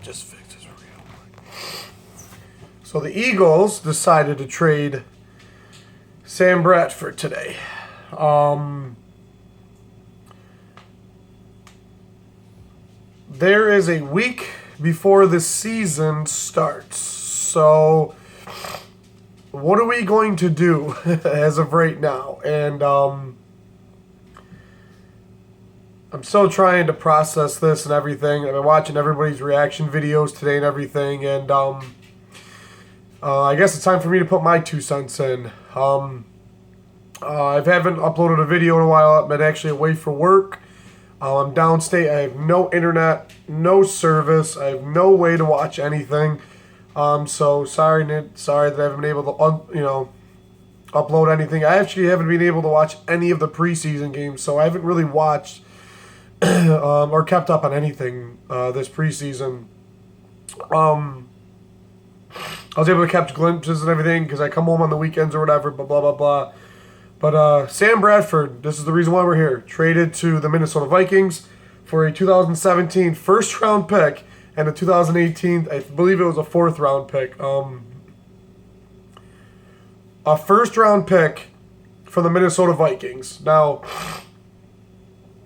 Just fix this real quick. So the Eagles decided to trade Sam Bradford today. There is a week before the season starts. So what are we going to do as of right now? And I'm still trying to process this and everything. I've been watching everybody's reaction videos today and everything, and I guess it's time for me to put my 2 cents in. I haven't uploaded a video in a while. I've been actually away for work. I'm downstate. I have no internet, no service. I have no way to watch anything. So sorry that I haven't been able to, upload anything. I actually haven't been able to watch any of the preseason games, so I haven't really watched or kept up on anything this preseason. I was able to catch glimpses and everything because I come home on the weekends or whatever, blah, blah, blah, blah. But Sam Bradford, this is the reason why we're here, traded to the Minnesota Vikings for a 2017 first-round pick and a 2018, I believe it was a 4th-round pick. A first-round pick for the Minnesota Vikings. Now,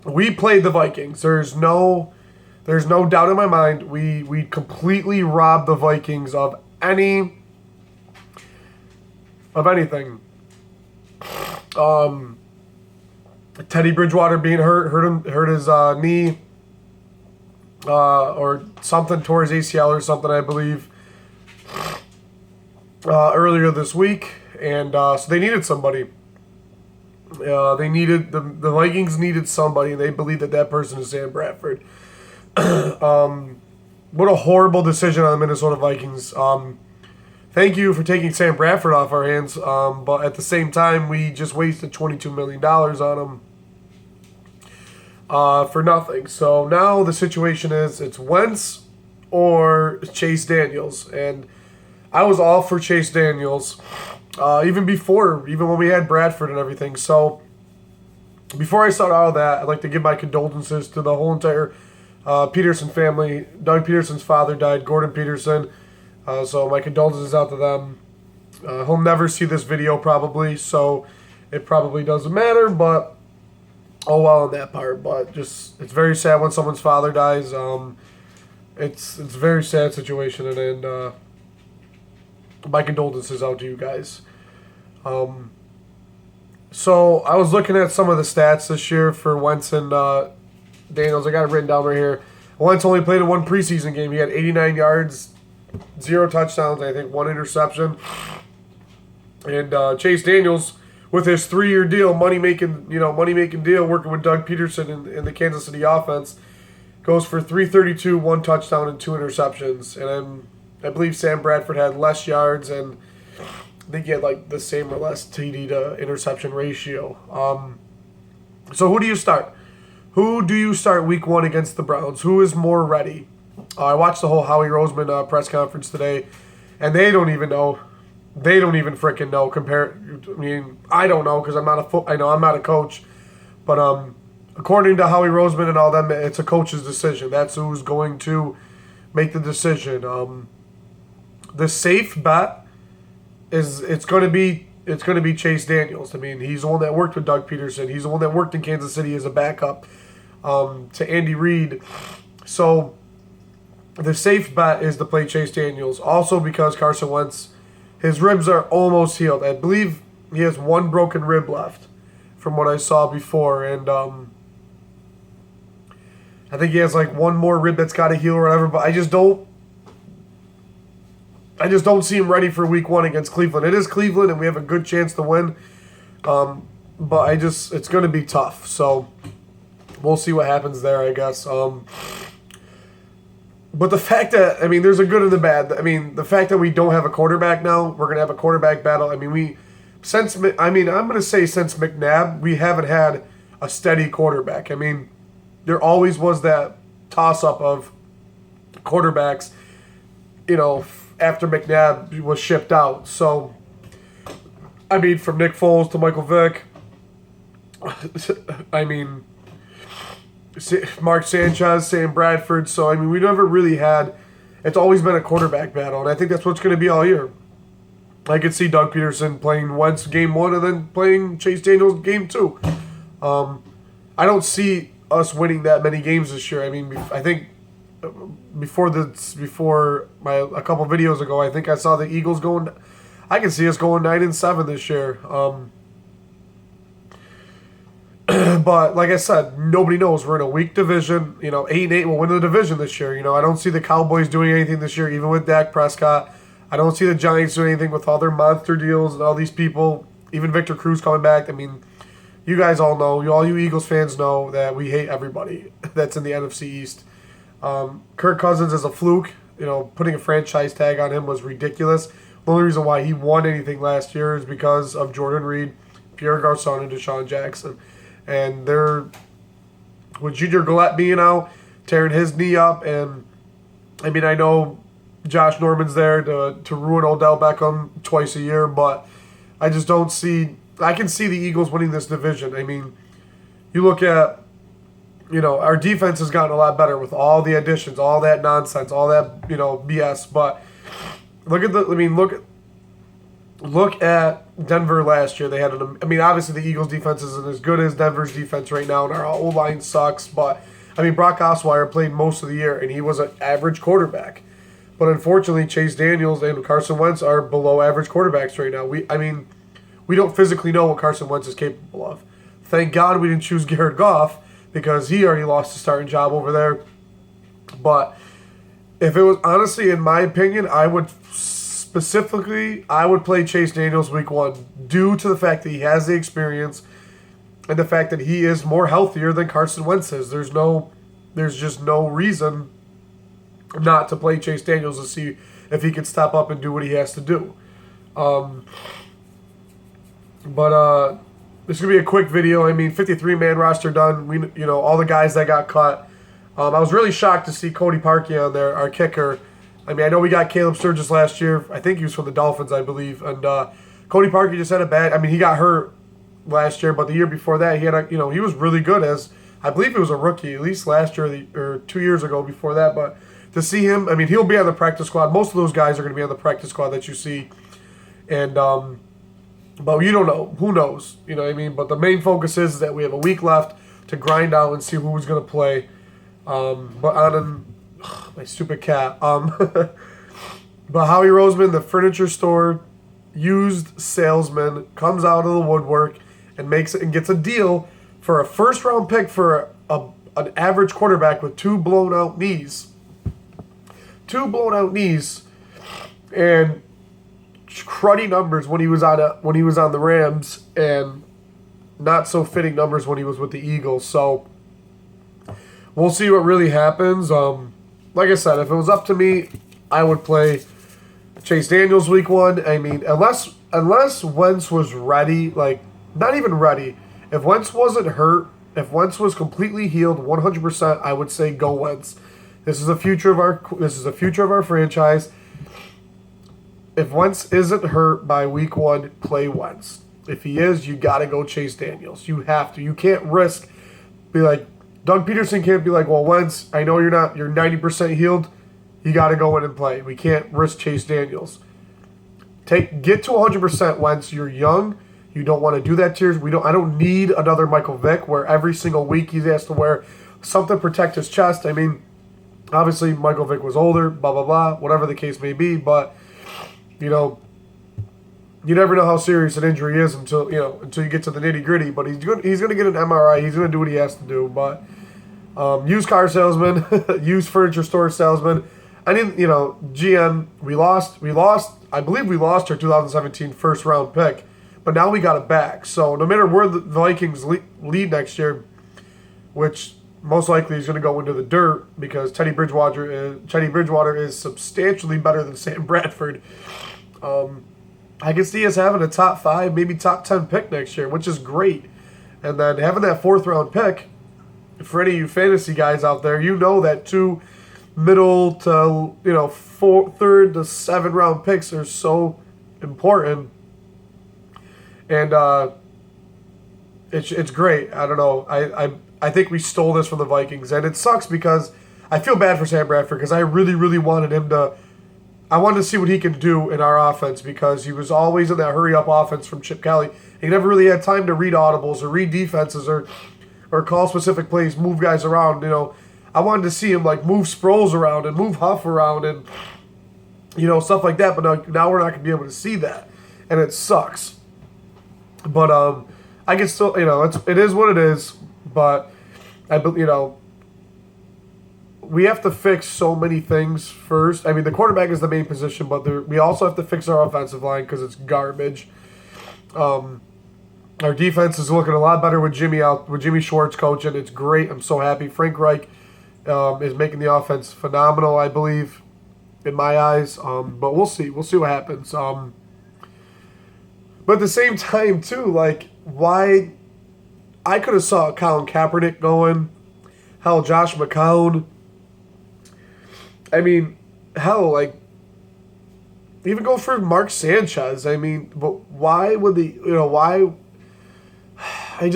we played the Vikings. There's no doubt in my mind. We completely robbed the Vikings of anything. Teddy Bridgewater being hurt his knee, or something, tore his ACL or something, I believe, earlier this week, and so they needed somebody. The Vikings needed somebody, and they believe that person is Sam Bradford. What a horrible decision on the Minnesota Vikings. Thank you for taking Sam Bradford off our hands, but at the same time, we just wasted $22 million on him for nothing. So now the situation is it's Wentz or Chase Daniels, and I was all for Chase Daniels even when we had Bradford and everything. So before I start all that, I'd like to give my condolences to the whole entire Peterson family. Doug Peterson's father died, Gordon Peterson. So my condolences out to them. He'll never see this video probably, so it probably doesn't matter, but oh well on that part. But just, it's very sad when someone's father dies. It's a very sad situation, and my condolences out to you guys. So I was looking at some of the stats this year for Wentz and Daniels. I got it written down right here. Wentz only played in 1 preseason game. He had 89 yards, 0 touchdowns, I think 1 interception. And Chase Daniels, with his 3-year deal, money making deal, working with Doug Peterson in the Kansas City offense, goes for 332, 1 touchdown, and 2 interceptions. And I believe Sam Bradford had less yards, and I think he had like the same or less TD to interception ratio. So who do you start? Who do you start week 1 against the Browns? Who is more ready? I watched the whole Howie Roseman press conference today, and they don't even know. They don't even freaking know. I don't know because I'm not a coach, but according to Howie Roseman and all them, it's a coach's decision. That's who's going to make the decision. The safe bet is it's going to be Chase Daniels. I mean, he's the one that worked with Doug Peterson. He's the one that worked in Kansas City as a backup to Andy Reid. So the safe bet is to play Chase Daniels. Also because Carson Wentz, his ribs are almost healed. I believe he has 1 broken rib left from what I saw before. And I think he has like 1 more rib that's got to heal or whatever. But I just don't see him ready for week 1 against Cleveland. It is Cleveland, and we have a good chance to win. But it's going to be tough. So we'll see what happens there, I guess. But the fact that, there's a good and the bad. The fact that we don't have a quarterback now, we're going to have a quarterback battle. Since McNabb, we haven't had a steady quarterback. There always was that toss-up of quarterbacks, after McNabb was shipped out. So, from Nick Foles to Michael Vick, Mark Sanchez, Sam Bradford. So, I mean, we never really had. It's always been a quarterback battle, and I think that's what's going to be all year. I could see Doug Peterson playing Wentz game 1 and then playing Chase Daniels game 2. I don't see us winning that many games this year. I mean, I think before a couple videos ago, I think I saw the Eagles going. I can see us going 9-7 this year. But like I said, nobody knows. We're in a weak division. 8-8 will win the division this year. I don't see the Cowboys doing anything this year, even with Dak Prescott. I don't see the Giants doing anything with all their monster deals and all these people. Even Victor Cruz coming back. I mean, you guys all know, all you Eagles fans know that we hate everybody that's in the NFC East. Kirk Cousins is a fluke. Putting a franchise tag on him was ridiculous. The only reason why he won anything last year is because of Jordan Reed, Pierre Garçon, and Deshaun Jackson. And they're, with Junior Gillette being out, tearing his knee up, and I mean, I know Josh Norman's there to ruin Odell Beckham twice a year, but I just don't see. I can see the Eagles winning this division. I mean, you look at, our defense has gotten a lot better with all the additions, all that nonsense, all that BS. But look at Denver last year. They had obviously the Eagles' defense isn't as good as Denver's defense right now, and our O-line sucks. But Brock Osweiler played most of the year, and he was an average quarterback. But unfortunately, Chase Daniels and Carson Wentz are below average quarterbacks right now. We don't physically know what Carson Wentz is capable of. Thank God we didn't choose Jared Goff because he already lost the starting job over there. But if it was, honestly, in my opinion, I would play Chase Daniels week 1 due to the fact that he has the experience and the fact that he is more healthier than Carson Wentz is. There's just no reason not to play Chase Daniels to see if he can step up and do what he has to do. But this is going to be a quick video. 53-man roster done. All the guys that got cut. I was really shocked to see Cody Parkey on there, our kicker. I know we got Caleb Sturgis last year. I think he was from the Dolphins, I believe. And Cody Parkey just had a bad. He got hurt last year, but the year before that, he had he was really good as, I believe he was a rookie, at least last year or 2 years ago before that. But to see him, he'll be on the practice squad. Most of those guys are going to be on the practice squad that you see. And, but you don't know. Who knows? But the main focus is that we have a week left to grind out and see who's going to play. My stupid cat. But Howie Roseman, the furniture store used salesman, comes out of the woodwork and gets a deal for a first-round pick for an average quarterback with 2 blown-out knees. 2 blown-out knees, and cruddy numbers when he was on the Rams, and not so fitting numbers when he was with the Eagles. So we'll see what really happens. Like I said, if it was up to me, I would play Chase Daniels week 1. Unless Wentz was ready, not even ready. If Wentz wasn't hurt, if Wentz was completely healed 100%, I would say go Wentz. This is the future of our franchise. If Wentz isn't hurt by week 1, play Wentz. If he is, you got to go Chase Daniels. You have to. You can't risk, Doug Peterson can't be like, well, Wentz, I know you're 90% healed. You got to go in and play. We can't risk Chase Daniels. Get to 100%, Wentz. You're young. You don't want to do that to yours. I don't need another Michael Vick where every single week he has to wear something to protect his chest. Obviously Michael Vick was older, blah, blah, blah, whatever the case may be. But, you never know how serious an injury is until you get to the nitty-gritty. But he's going to get an MRI. He's going to do what he has to do. But used car salesman, used furniture store salesman. GM, we lost. I believe we lost our 2017 first-round pick. But now we got it back. So no matter where the Vikings lead next year, which most likely is going to go into the dirt because Teddy Bridgewater is substantially better than Sam Bradford. I can see us having a top 5, maybe top 10 pick next year, which is great. And then having that 4th-round pick, for any of you fantasy guys out there, that 2 middle to 3rd to 7th-round picks are so important. And it's great. I don't know. I think we stole this from the Vikings, and it sucks because I feel bad for Sam Bradford because I really, really wanted him to. I wanted to see what he can do in our offense because he was always in that hurry-up offense from Chip Kelly. He never really had time to read audibles or read defenses or call specific plays, move guys around. I wanted to see him like move Sproles around and move Huff around and stuff like that. But now we're not going to be able to see that, and it sucks. But I can still, it is what it is. But we have to fix so many things first. I mean, the quarterback is the main position, but we also have to fix our offensive line because it's garbage. Our defense is looking a lot better with Jimmy Schwartz coaching. It's great. I'm so happy. Frank Reich is making the offense phenomenal, I believe, in my eyes. But we'll see. We'll see what happens. But at the same time, too, like, why... I could have saw Colin Kaepernick going. Hell, Josh McCown. I mean, hell, like, even go for Mark Sanchez. I mean, but why would why? I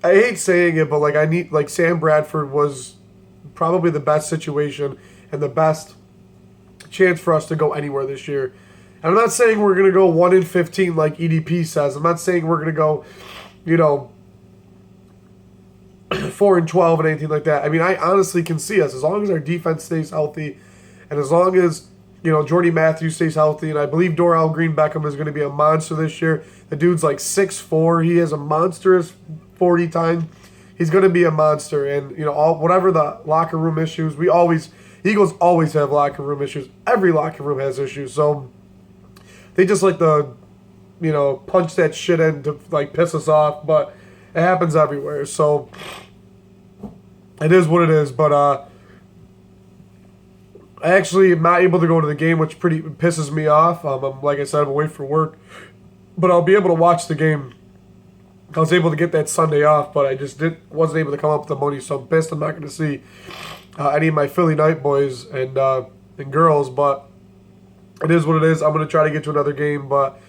hate saying it, but, like, Sam Bradford was probably the best situation and the best chance for us to go anywhere this year. And I'm not saying we're going to go 1-15 like EDP says. I'm not saying we're going to go, 4-12 and anything like that. I mean, I honestly can see us as long as our defense stays healthy, and as long as Jordy Matthews stays healthy, and I believe Dorrell Green Beckham is going to be a monster this year. The dude's like 6'4". He has a monstrous 40 time. He's going to be a monster, and whatever the locker room issues, Eagles always have locker room issues. Every locker room has issues, so they just like to punch that shit in to like piss us off, but it happens everywhere, so it is what it is. But I actually am not able to go to the game, which pretty pisses me off. Like I said, I'm away for work, but I'll be able to watch the game. I was able to get that Sunday off, but I just wasn't able to come up with the money, so I'm pissed I'm not going to see any of my Philly Night boys and girls, but it is what it is. I'm going to try to get to another game, but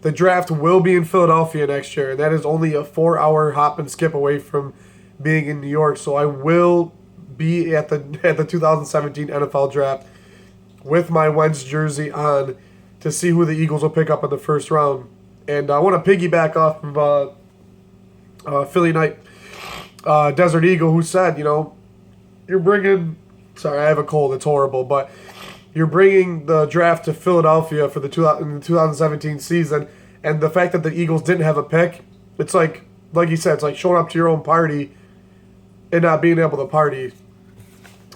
the draft will be in Philadelphia next year, and that is only a 4-hour hop and skip away from being in New York. So I will be at the 2017 NFL draft with my Wentz jersey on to see who the Eagles will pick up in the first round. And I want to piggyback off of Philly Night Desert Eagle, who said, you're bringing... Sorry, I have a cold. It's horrible, but... You're bringing the draft to Philadelphia for the 2017 season, and the fact that the Eagles didn't have a pick, it's like you said, it's like showing up to your own party and not being able to party.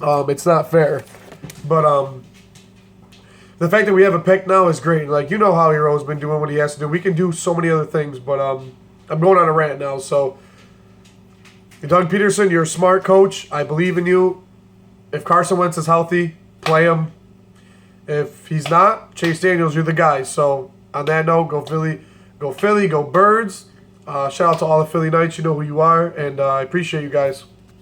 It's not fair. But the fact that we have a pick now is great. Like, Howie Roseman doing what he has to do. We can do so many other things, but I'm going on a rant now. So, Doug Peterson, you're a smart coach. I believe in you. If Carson Wentz is healthy, play him. If he's not, Chase Daniels, you're the guy. So, on that note, go Philly, go Birds. Shout out to all the Philly Knights. You know who you are, and I appreciate you guys.